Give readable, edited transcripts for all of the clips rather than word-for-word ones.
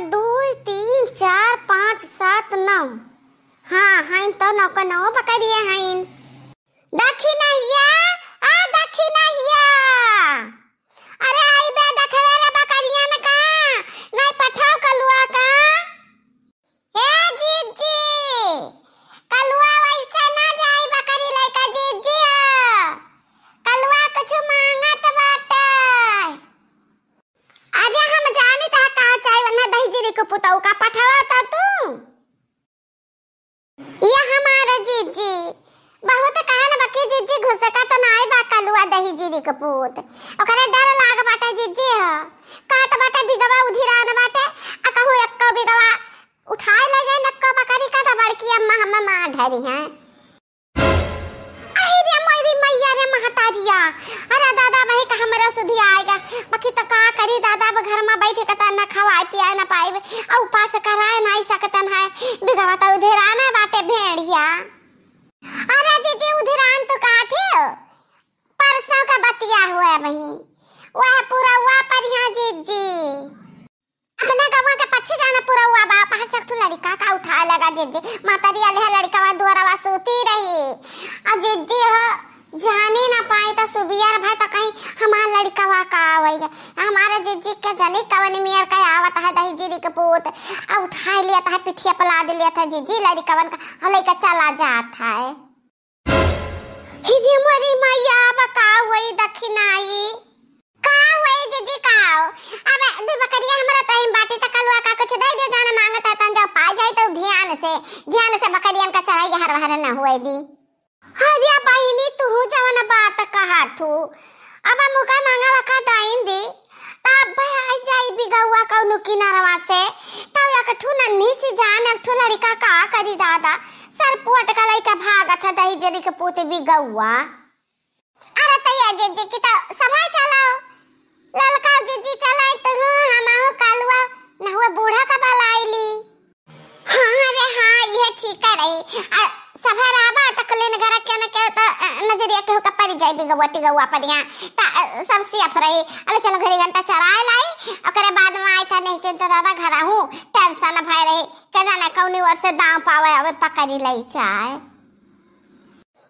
2 3 4 5 7 9। हाँ हाइन तो 9 का 9 बकरियां हाइन। दक्षिणहिया आ दक्षिणहिया अरे आई बे देखवे रे बकरियां न का नहीं पठाव कलुआ का। हे जीजी कलुआ वैसे ना जाई बकरी लइका जीजी कलुआ कुछ मांगत बाटे। अरे हम जानी ता का चाय वना दही जीरी को पुतौ का पठावा ता तू। ये हमारा जीजी बहुत कहा ना बकी जीजी घुसका तो नाई बा कलुआ दही जीरी के पूत ओकरे डर लाग बाटे जीजी का त बाटे बिगवा उधिरा न बाटे आ कहू एक बिगवा उठाए ले गए नक्का बकरी का त बड़की अम्मा हम मां ढरी हैं। आई रे मेरी मैया रे महतारिया अरे दादा भाई का हमरा सुधी आएगा बकी तो का करी दादा घर में बैठे कता न खवाए पियाए न पाए आ उपास कराए नहीं सकतन है बिगवा त उधिरा न बाटे भेड़िया। अरे जीजी उधिरान तो का थे परसों का बतिया हुआ वही वह पूरा हुआ पर यहाँ जीजी अपने गवा के पीछे जाना पूरा हुआ बा पास से लड़का का उठा लगा जीजी मातारी वाले लड़का वा द्वारा सोती रही और जीजी जाने ना पाए तो सुबियार भाई तो कहीं हमारा लड़का वा का आवेगा हमारा जीजी के जने कवन मियार का आवत है दही जीरी के पूत आ उठा लिया था पिठिया पला दे लिया था जीजी लड़का का हम लड़का चला जाता है। हिदी मरी मैया बका वही दक्षिणाई का वही जीजी काओ अबे दे बकरिया हमरा टाइम बाटी त कलुआ का कुछ दे दे जाना मांगता तन जब पा जाए तो ध्यान से बकरियन का चढ़ाई हर हर न हुए दी। हरिया बहिनी तू जवन बात कहा तू अब मुका मांगा रखा दाइन दी तब भाई जाई बिगवा कौनो किनारवा से तब या कठू नन्ही सी जान एक ठो लड़का का करी दादा सर पोट का लइका भागत है दही जरी के पोते बिगवा। अरे तैया जीजी की तो सभा चलाओ ललका जीजी चलाए तो हम कालुआ न हुआ बूढ़ा का बलाईली। हाँ अरे हाँ ये ठीक है रही सभा राबा तकले न घर के न के नजरिया के होका परी जाई बिगवा टिगवा परिया ता सब सियाफ रही। अरे चलो घरी घंटा चराए लाई ओकरे बाद में आई था नहीं चिंता दादा घर हूं टेंशन भाई रही के जाने कौनी वर्ष दांव पावे अब पकड़ी लई चाय।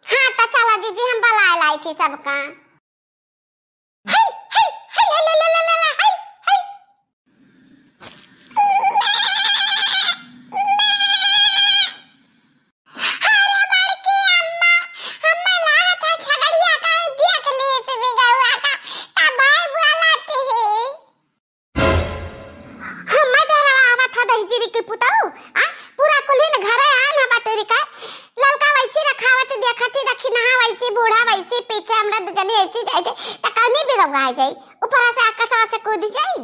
हाँ तो चलो जीजी हम बला लाई थी सबका। जाई ऊपर से आकाश से कूद जाई।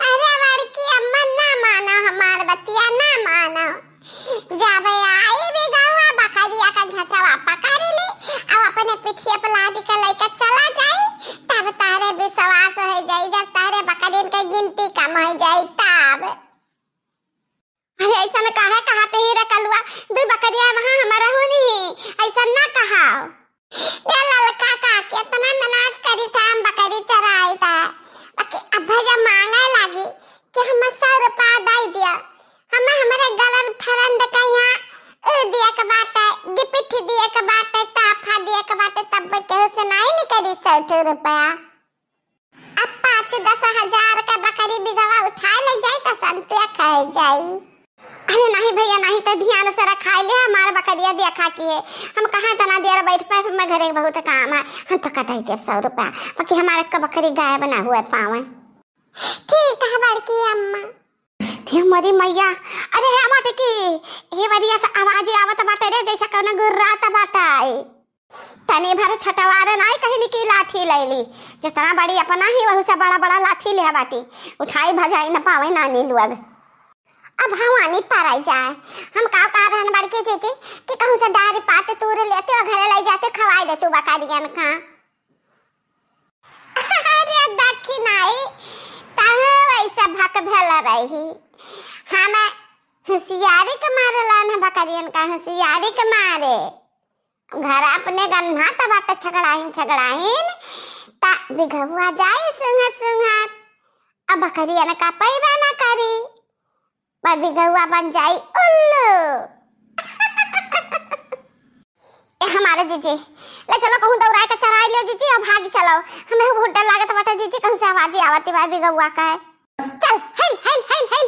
अरे लड़की अम्मा ना मानो हमार बतिया ना मानो जाबे आई भी गवा बकरिया का झचवा पकड़ ली अब अपने पिठिया पे लादी का लइका चला जाई तब तारे विश्वास हो जाई जब तारे बकरियन की गिनती कम हो जाई तब। अरे ऐसा न कहा पे ही रखलुआ दो बकरिया वहां हमारा होनी ऐसा ना कहा ये ललका का कितना मेहनत करी था हम बकरी चराई था बाकी अब जब मांगे लगी कि हम 100 रुपया दे दिया हम हमारे गलन फरंद का यहाँ दिया के बात है गिफ्ट दिया के बात है ताफा दिया के बात है तब कहे से नहीं करी 100 रुपया अब 5-10 हजार का बकरी बिगवा उठा ले जाए तो संतुया खाए जाए। अरे नहीं भैया नहीं तो ध्यान से रखा ले हमारा बकरिया देखा की है हम कहाँ तना दिया बैठ पाए मैं घरे बहुत काम है हम तो कटा ही 100 रुपया बाकी हमारे का बकरी गाय बना हुआ पावे। ठीक है बड़की अम्मा थी मरी मैया। अरे हे बाटे की हे बढ़िया से आवाज आवत बाटे रे जैसा कौन गुर्रात बाटा तनी भर छटवार नहीं कहीं की लाठी ले ली जितना बड़ी अपना ही वह से बड़ा बड़ा लाठी ले बाटी उठाई भजाई न पावे नानी लोग। अब हवानी पाराई जाए हम का रहन बड़के जीजी कि कहूं से डारी पाते तूर लेते और घरे ले जाते खवाई दे तू बकरियन का। अरे दक्षिणाई ताहे वैसा भक भेला रही हम होशियारी के मारे लान बकरियन का होशियारी के मारे घर अपने गन्हा तब छगड़ाहीन ता बिघवा जाए सुंगा सुंगा अब बकरिया न का पैबा ना करी, बबी गौआ बन जाई उल्लू। हमारे जीजी ले चलो कहूं दौड़ा के चराई ले जीजी और भाग चलो, हमें बहुत डर लागत बाटे जीजी, कहूं से आवाज आवती बबी गौआ का है। चल हेल हेल हेल हेल।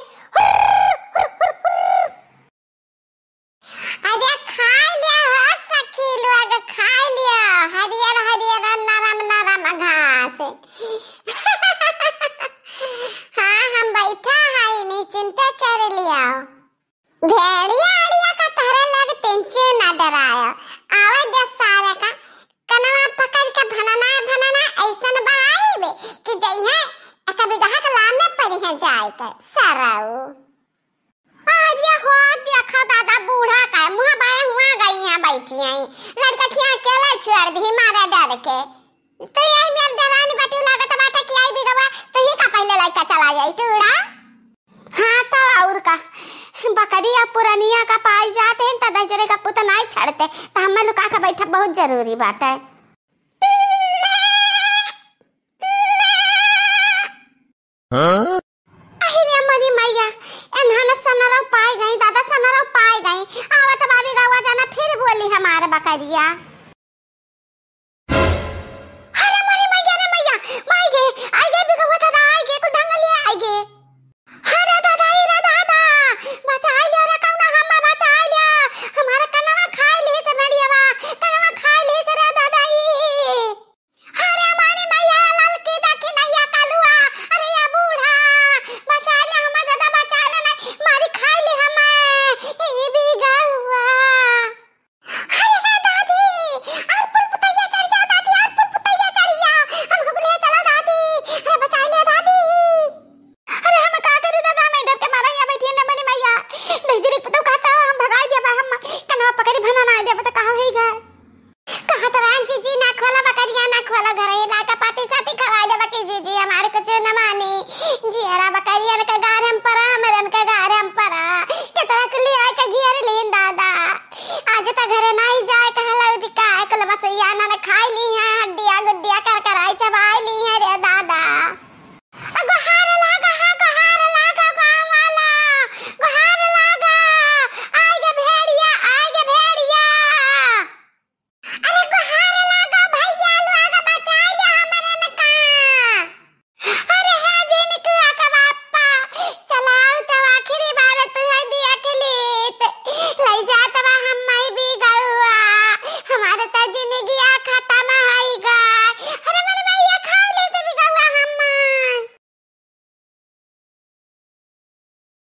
अरे खा लिया हो सखी लोग, खा लिया हरियर हरियर नरम नरम घास। हाँ हम बैठा है निश्चिंते चर लिया। भेड़िया अड़िया का तरह लग टेंशन ना डराया, आवे दस सारे का कनवा पकड़ के भनना भनना ऐसन बाईबे कि जइहे कभी गहक लामे पड़ी है जाए कर सराऊ। अरे हो देखो दादा बूढ़ा का मुंह बाए हुआ गई है बैठी है, लड़का खिया अकेला छोड़ दी मारे डर के। तो यही मेरे डरानी बाती लागत बाटा कि आई बिगवा तो ही का पहले लड़का चला जाई टूड़ा। हाँ तो और का बकरिया पुरानिया का पाई जाते हैं तदा जरे का पुत नहीं छड़ते, तो हमें लुका के बैठा बहुत जरूरी बात है। हाँ?